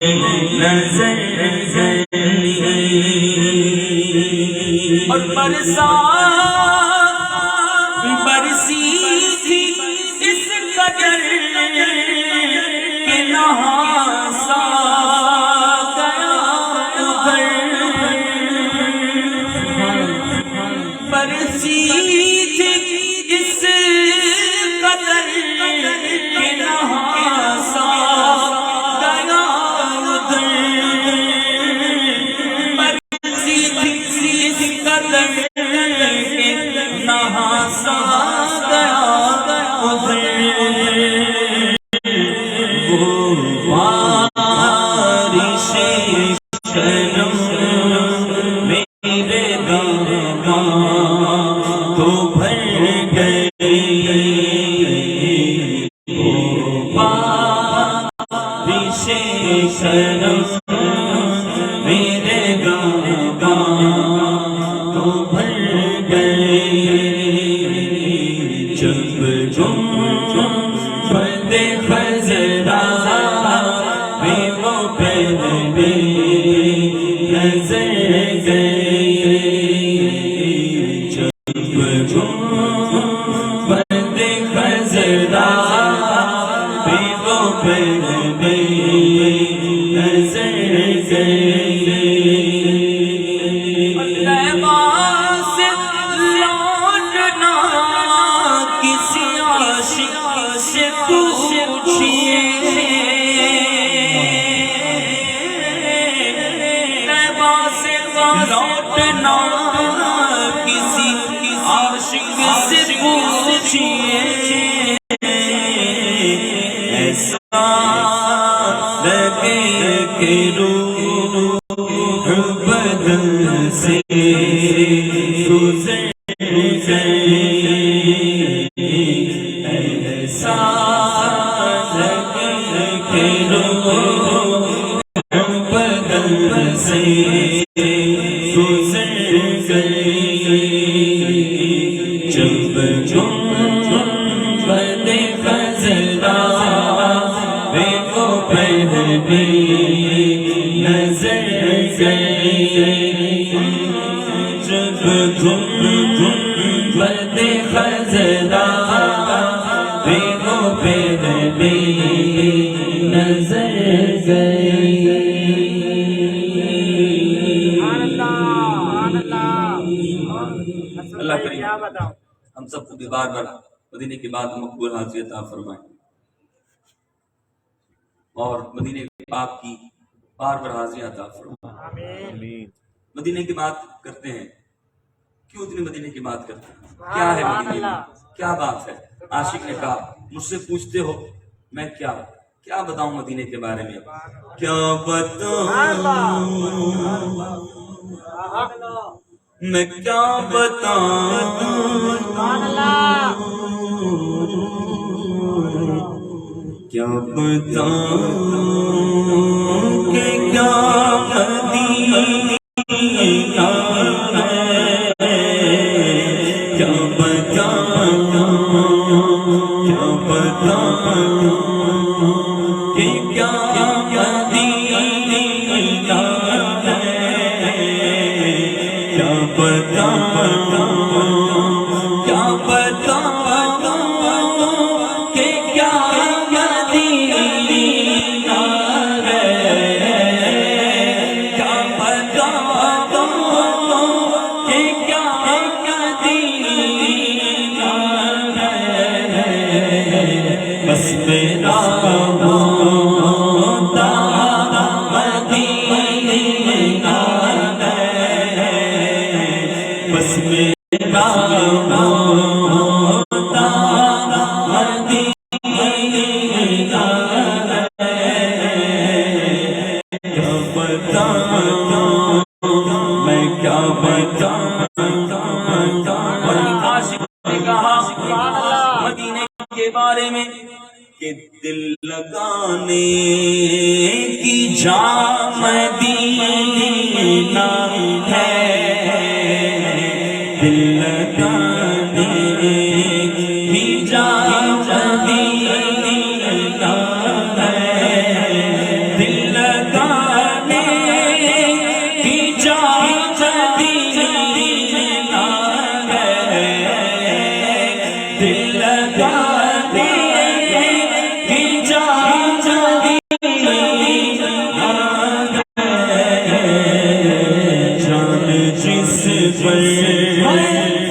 نظر گئی اور برسی تھی اس قدر کہ نہاسا گیا ادھر برسی تھی اس قدر کہ نہاسا گیا ادھر برسی تھی اس قدر کہ نہاسا گیا ادھر ہم سب کو بھی بار بار مدینے کی بات مقبول حاضری عطا فرمائے اور مدینے پاک کی بار بار حاضری عطا فرمائے آمین۔ مدینے کی بات کرتے ہیں، کیوں اتنی مدینے کی بات کرتے ہیں؟ کیا ہے مدینے میں؟ کیا بات ہے؟ عاشق نے کہا مجھ سے پوچھتے ہو میں کیا بتاؤں مدینے کے بارے میں؟ کیا بتاؤں میں، کیا بتاؤں کیا بتاؤں کہ کیا مدینہ ہے، کیا بتاؤں کیا بتاؤں کہ کیا مدینے کے بارے میں کہ دل لگانے کی جا مدینہ ہے، دل لگانے کی جا مدینہ ہے، دل لگانے لگانے کی جا مدینہ ہے، دل لگانے کی جا مدینہ ہے، جان جس پر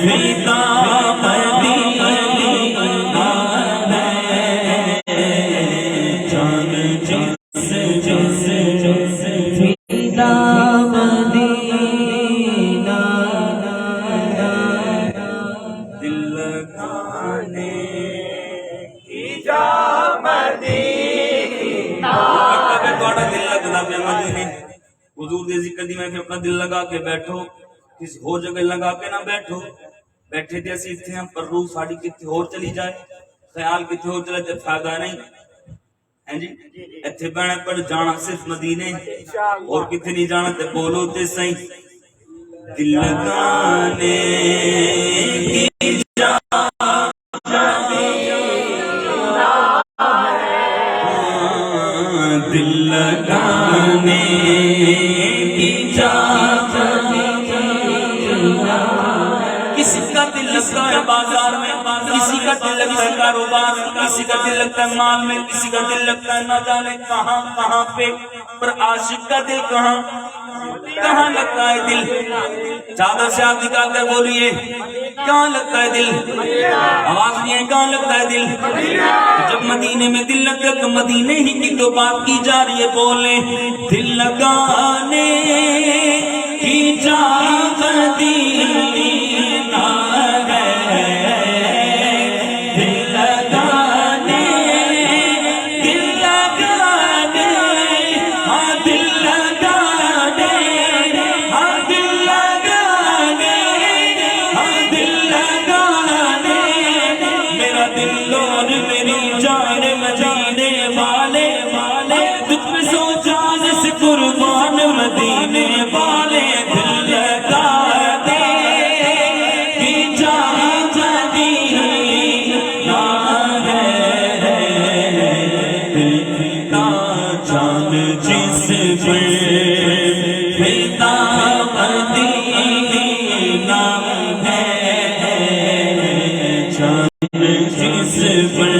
فدا مدینہ ہے، جان جس فدا مدینہ، دل لگانے کی جا مدینہ۔ اگر تھوڑا دل لگتا پیا مدینے حضور دے ذکر دی میں اپنا دل لگا کے بیٹھو، کسی ہور جگہ لگا کے نہ بیٹھو، بیٹھے تے اسی اتنے ہیں پر روح ساڑی کتنے اور چلی جائے، خیال کتنے اور چلے تے فائدہ نہیں ہے جی۔ اتنے بہنے پر جانا صرف مدینے اور کتنے نہیں جانا تے بولو تے صحیح، دل لگانے کی جا دل لگانے کی جا، کسی کا دل لگتا ہے بازار میں، کسی کا دل لگتا ہے کاروبار میں، کسی کا دل لگتا ہے مال میں، کسی کا دل لگتا ہے نہ جانے کہاں کہاں پہ، پر عاشق کا دل کہاں کہاں لگتا ہے دل؟ چادر سے آپ نکال کر بولیے کہاں لگتا ہے دل؟ آواز نہیں ہے کہاں لگتا ہے دل؟ جب مدینے میں دل لگتا ہے تو مدینے ہی کی تو بات کی جا رہی ہے، بولے دل لگانے کی جا مدینہ ہے، دل لگانے دل لگانے، ہاں دل لگانے، ہاں دل لگانے، ہاں دل لگانے، میرا دل اور میری جان مدینے والے والے، تجھ پہ سو جان سے قربان مدینے والے، دل لگانے کی جا مدینہ ہے، فدا جان جس پر فدا مدینہ ہے، جان جس پر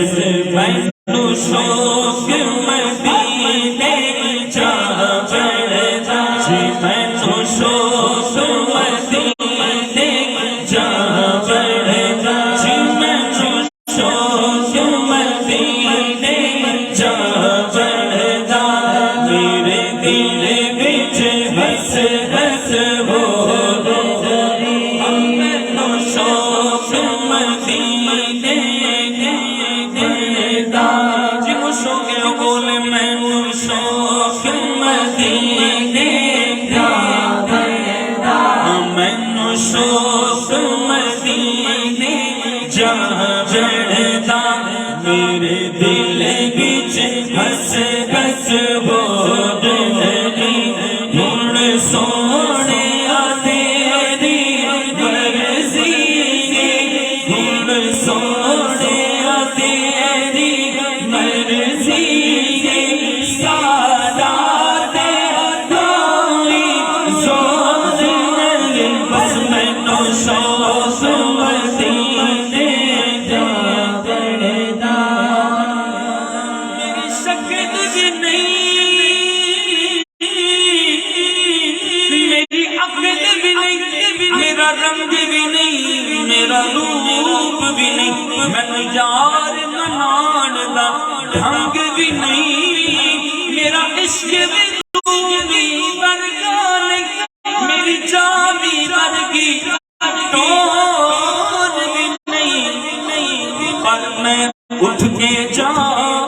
میں تو شوق مدینے جا بڑھتا، جی میں تو شوق مدینے جا بڑھتا، جی میں تو شوق مدینے جا بڑھتا، میرے دل وچ ہس ہس ہو گئی، میں تو شوق مدینے جا، جی وہ شوق بولے میں وہ شوق مدینے جا بڑھتا، میں تو شوق مدینے جا بڑھتا، میرے دل وچ ہس ہس ہو گئی، مڑ سونے تیری مرضی، مڑ سونے تیری مرضی، سادات کوئی زور نہیں، بس میں تو شوق مدینے جا بڑھتا، میری شکل بھی نہیں، میری عقل بھی نہیں، میرا رنگ بھی نہیں، میرا روپ بھی نہیں، میں یار منان دا ڈھنگ بھی نہیں، میرا عشق بھی تو بھی ورگا نہیں، میری جان بھی ورگی ٹور بھی نہیں، پر میں اٹھ کے جاؤں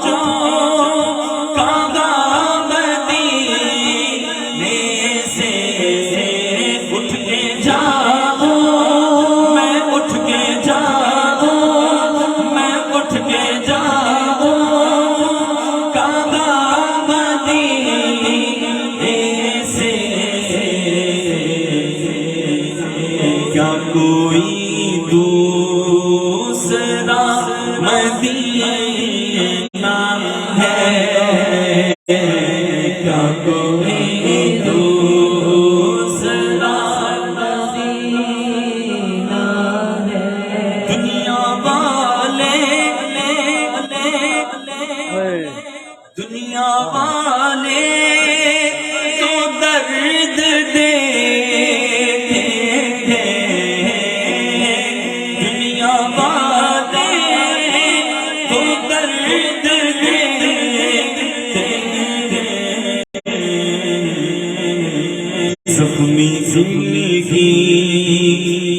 کہاں مدینے سے، اٹھ کے جاؤں میں، اٹھ کے جاؤں میں، اٹھ کے جاؤں کہاں مدینے دنیا والے تو درد دیتے ہیں، دنیا والے تو درد دیتے ہیں، زخمی زندگی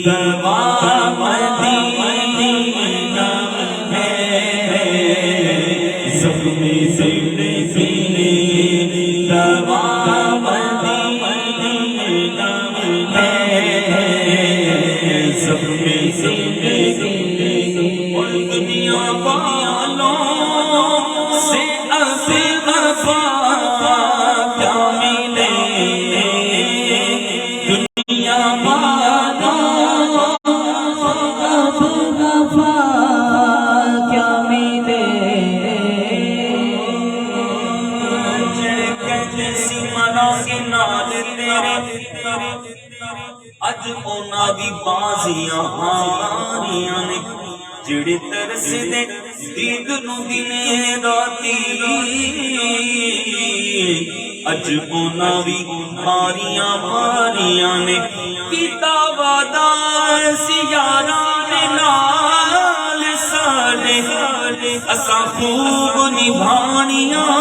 دوا مدینہ ہے، زخمی زندگی دوا مدینہ ہے، زخمی زندگی اور دنیا والوں سے وفا کیا ملے، دنیا والوں وفا کیا ملے، اج اونا بھی بازیاں ہاریاں نے جڑے ترس دے دید نو دنے راتی، اج اونا بھی ہاریاں ہاریاں نے کیتا وعدہ سیاراں دے نال ساڈے اساں خوب نبھانیاں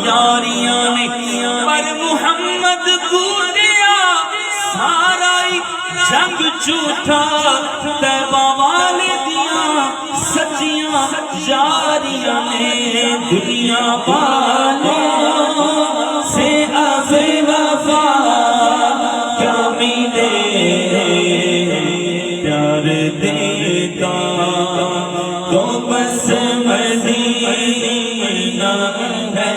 یاریاں نے، پر محمد بولیا سارا جنگ جھوٹا طیبہ والے دیاں سچیاں یاریاں نے، دنیا والوں سے اب وفا کیا ملے، پیار دیتا تو بس مدینہ ہے،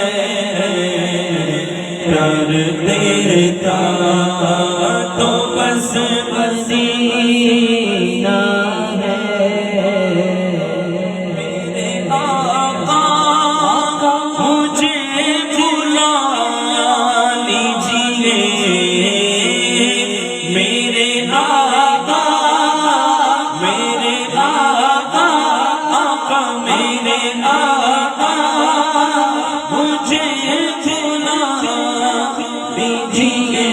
پیار دیتا تو بس مدینہ ہے، میرے آقا مجھے بلا لیجیے، میرے آقا میرے آقا آقا میرے آقا مجھے بلا لیجیے،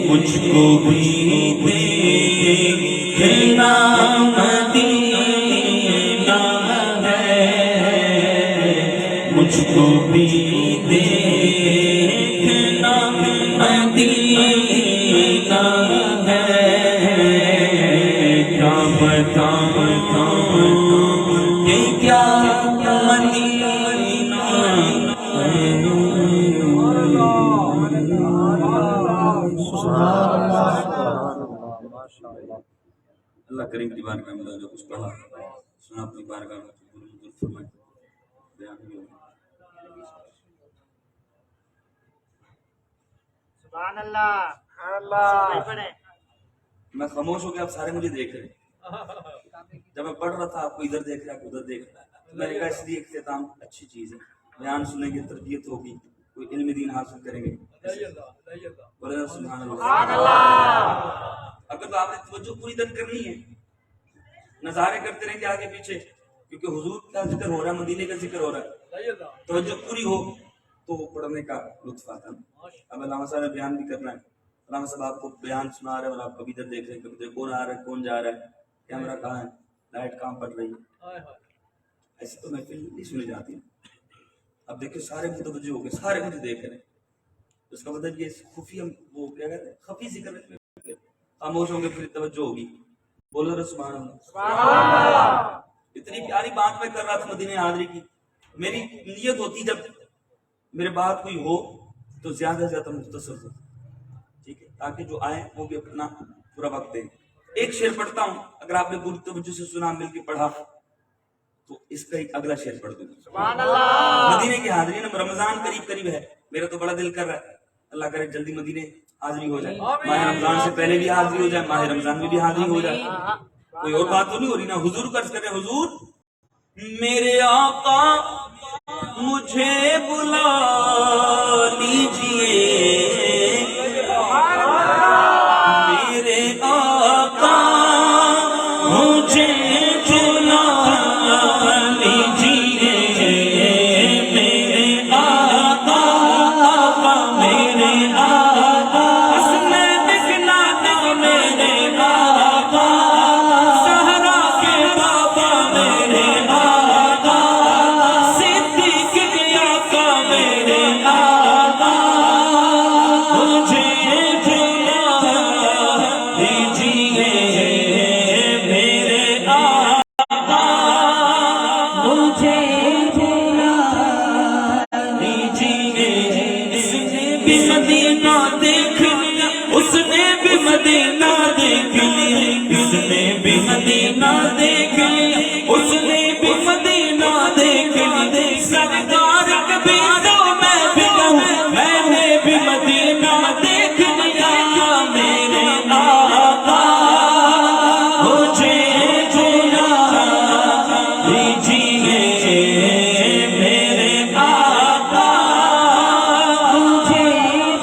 مجھ کو بھی دیکھنا مدینہ ہے، مجھ کو بھی دیکھنا مدینہ ہے، کیا بتاؤں کہ کیا مدینہ اللہ کریم کی بارگاہ میں جو کچھ پڑھا سنا اپنی بارگاہ میں قبول فرمائے، بیان بھی ہوگا۔ سبحان اللہ اللہ، میں خاموش ہو کے آپ سارے مجھے دیکھ رہے ہیں، جب میں پڑھ رہا تھا آپ کو ادھر دیکھ رہا ادھر دیکھ رہا، میں نے کہا اس لیے اختتام اچھی چیز ہے، بیان سنیں گے تربیت ہوگی، کوئی علم دین حاصل کریں گے، بولے سبحان اللہ۔ اگر تو آپ نے توجہ پوری طرح کرنی ہے، نظارے کرتے رہیں گے آگے پیچھے، کیونکہ حضور کا ذکر ہو رہا ہے، مدینے کا ذکر ہو رہا ہے، توجہ پوری ہو تو وہ پڑھنے کا لطف آتا ہے۔ اب علامہ صاحب نے بیان بھی کرنا ہے، علامہ صاحب آپ کو بیان سنا رہے ہیں اور آپ کبھی ادھر دیکھ رہے ہیں، کبھی کون آ رہا ہے کون جا رہا ہے، کیمرہ کہاں ہے، لائٹ کہاں پڑ رہی ہے، ایسے تو محفل نہیں سنی جاتی۔ اب دیکھیں سارے متوجہ ہو گئے، سارے مجھے دیکھ رہے ہیں، اس کا مطلب یہ خفیہ وہ کیا کہتے ہیں خفی ذکر ہے، خاموش ہوں گے پھر توجہ ہوگی، بولو رہے سبحان اللہ۔ اتنی پیاری بات میں کر رہا تھا مدینے حاضری کی، میری نیت ہوتی جب میرے بات کوئی ہو تو زیادہ سے زیادہ مختصر ہو، ٹھیک ہے، تاکہ جو آئے وہ بھی اپنا پورا وقت دیں۔ ایک شعر پڑھتا ہوں، اگر آپ نے پوری توجہ سے سنا مل کے پڑھا تو اس کا ایک اگلا شعر پڑھ دوں۔ سبحان اللہ۔ مدینے کی حاضری ہے، رمضان قریب ہے، میرا تو بڑا دل کر رہا ہے اللہ کرے جلدی مدینے حاضری ہو جائے، ماہ رمضان سے پہلے بھی حاضری ہو جائے، ماہ رمضان میں بھی حاضری ہو جائے، کوئی اور بات تو نہیں ہو رہی نا؟ حضور قرض کر رہے ہیں، حضور میرے آقا مجھے بلا لیجئے میرے آقا مجھے بلا لیجئے میرے آقا میرے آقا حسن دکھلا دے میرے آقا سہرا کے بابا میرے آقا صدیق کے آقا میرے آقا مجھے بلا لیجئے میرے آقا مجھے بلا لیجئے اس نے بھی مدینہ دیکھ لیا اس نے بھی مدینہ دیکھ لیا اس نے بھی مدینہ دیکھ لیا اس نے بھی مدینہ دیکھ لیا سرکار کبھی تو میں بھی کہوں میں نے بھی مدینہ دیکھ لیا میرے آقا مجھے بلا لیجئے میرے آقا مجھے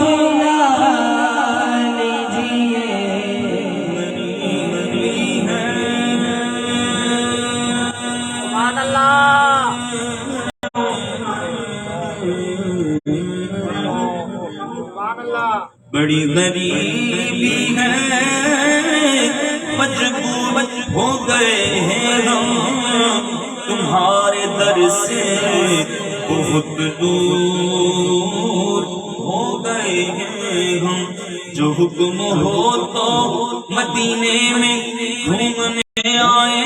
بلا لیجئے سبحان اللہ سبحان اللہ بڑی غریبی ہے مجبور ہو گئے ہیں ہم تمہارے در سے بہت دور ہو گئے ہیں ہم جو حکم ہو تو مدینے میں گھومنے آئے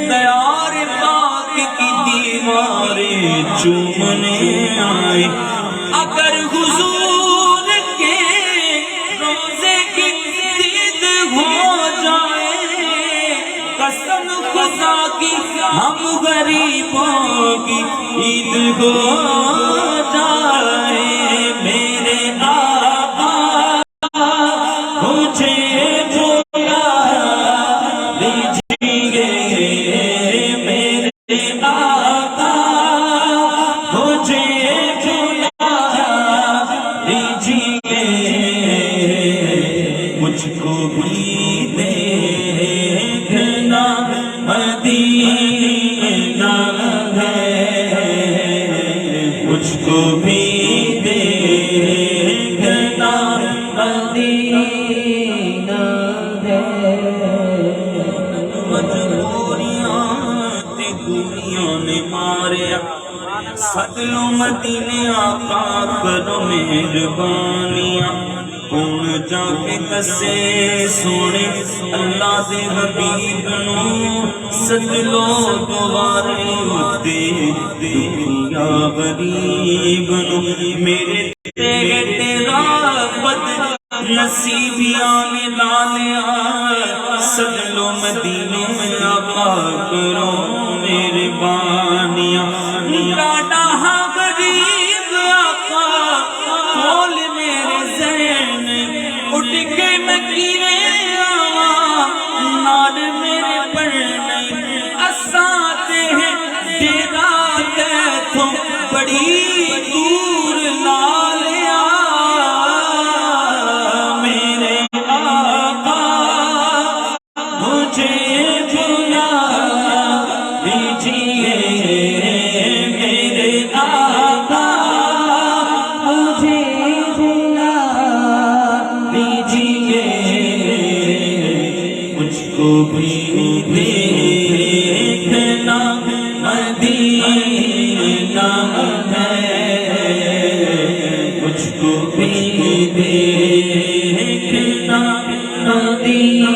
دیار پاک کی دیواریں چومنے آئے اگر حضور کے روزے کی دید ہو جائے قسم خدا کی ہم غریبوں کی عید ہو جائے میرے آقا مجھے بلا لیجئے میرے آقا مجھے بلا لیجئے مجھ کو بھی دیکھنا مدینہ ہے مجھ کو بھی دیکھنا مدینہ ہے مجبوریاں تے دنیا نے مارے سدلو مدینے آقا کرو مہربانیاں کون جا کے دسے سونے اللہ دے حبیب نو سدلو دوارے ہوتے دنیا غریب نو میرے تیرے تیرا بد نصیبیاں نے لا لیا سدلو مدینے آقا کرو میرے بانیاں ڈاڈا ہاں غریب آقا کھول میرے ذہن اٹھ کے میں کینے آواں نال میرے پڑھنے اساتے ہیں ڈیرا تیتھوں بڑی دور نال آ میرے آقا مجھے بلا لیجئے میرے آقا مجھے بلا لیجئے مجھ کو بھی دیکھنا مدینہ ہے مجھ کو بھی دیکھنا مدینہ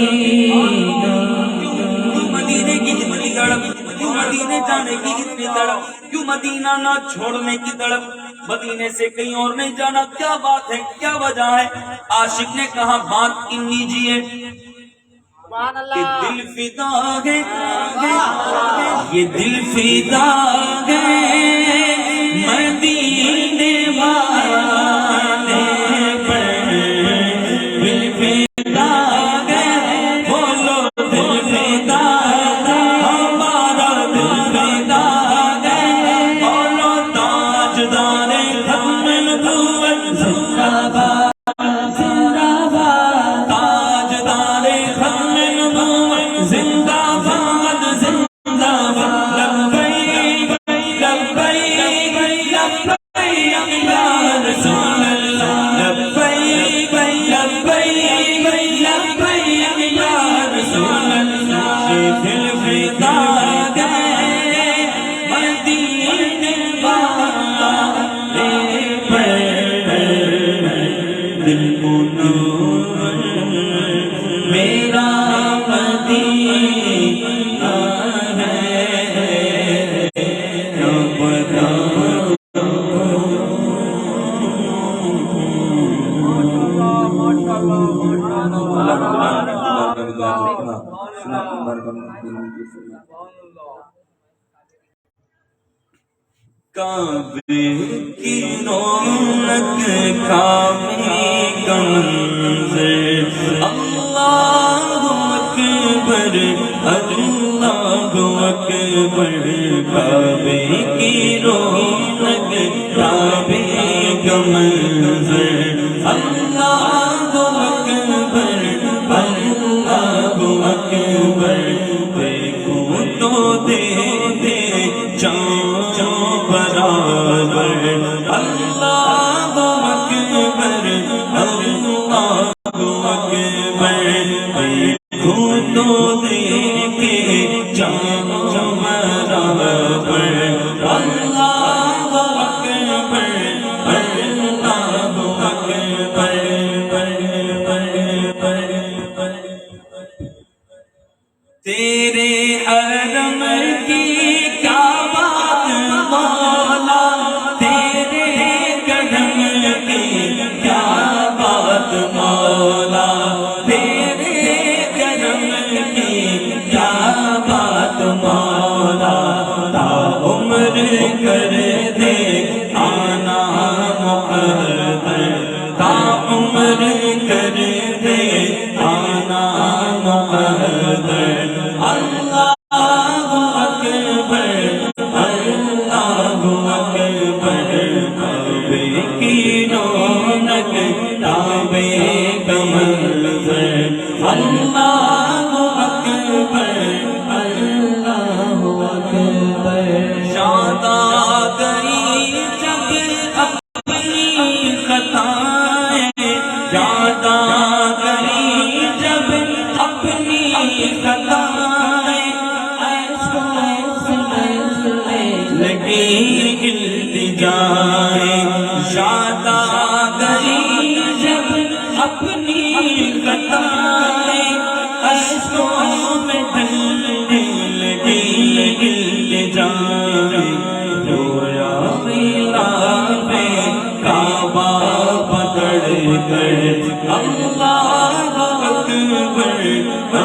کیوں مدینے کی اتنی تڑپ کیوں مدینے جانے کی اتنی تڑپ کیوں مدینہ نہ چھوڑنے کی تڑپ مدینے سے کہیں اور نہیں جانا کیا بات ہے کیا وجہ ہے عاشق نے کہا بات ان لیجیے سبحان کہ اللہ دل فدا ہے یہ دل فدا ہے مدینے والے پر دل فدا ہے بولو دل فدا ہے ہم کعبے کی رونق کعبے کا منظر اللہ اکبر اللہ اکبر کعبے کی رونق کعبے کا منظر اللہ اکبر اللہ اکبر دیکھو تو دے جاؤ برابر اللہ اکبر اللہ اکبر دیکھو تو دیکھے جاؤ برابر اللہ اکبر اللہ اکبر تیرے حرم کی کیا بات مولا تیرے قدم کی کیا بات مولا تیرے قدم کی کیا بات مولا تا عمر کر دے آنا مقدر تا عمر کر دے آنا مقدر اللہ اکبر اللہ اکبر کعبے کی رونق کعبے کا منظر اللہ اکبر اللہ اکبر شاد آ گئی جب اپنی خطائیں یاد آ گئی جب اپنی خطائیں لگی التجائیں یاد آ گئی جب اپنی خطائیں اشکوں میں ڈھلنے لگی التجائیں رویا غلاف کعبہ پکڑ کر اللہ اکبر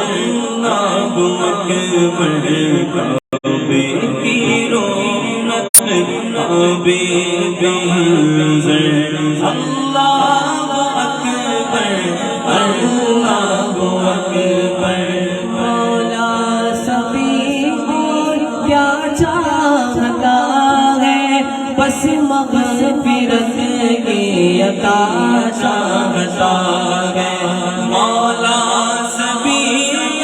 اللہ اکبر کعبے کی رونق کعبے کا منظر اللہ اکبر اللہ اکبر مولا سبھی اور کیا چاہتا ہے بس مغفرت کی عطا چاہتا ہے مولا سبھی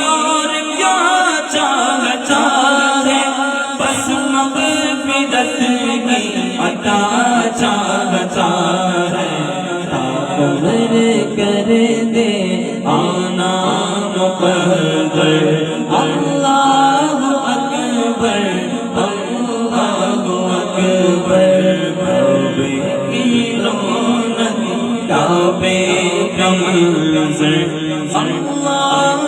اور کیا چاہتا ہے بس مغفرت کی عطا چاہتا ہے عمر کر دے آنا مقدر اللہ اکبر اللہ اکبر کعبے کی رونق کعبے کا منظر اللہ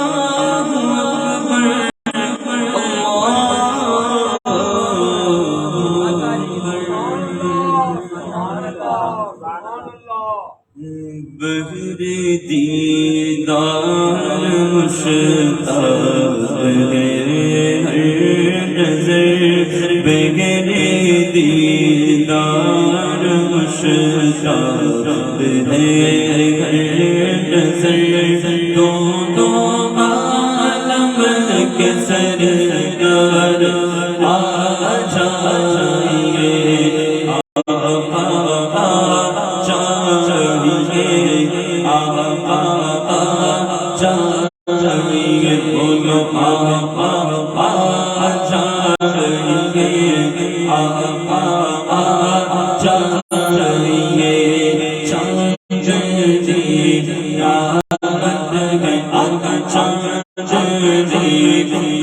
بہر دیدار مشتاق ہے ہر نظر بہر دیدار مشتاق ہے ہر نظر دونوں عالم کے سرکار آ جائیے چاہیے بولو آقا چاہیے آقا چاہیے چاہیے رات ہے آقا چاہیے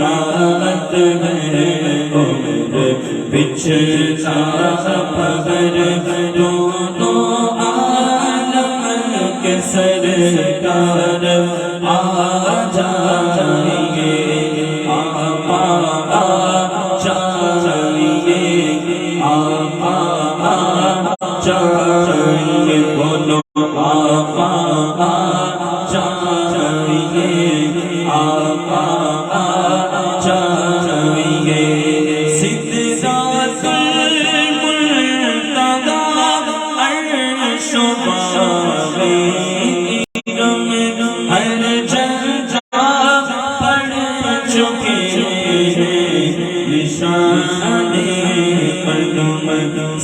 رات ہے بچھڑا پگر دونوں عالم کے سرکار آ جائیے آقا چاہیے آقا چاہیے بولو آقا چاہیے آقا چاہیے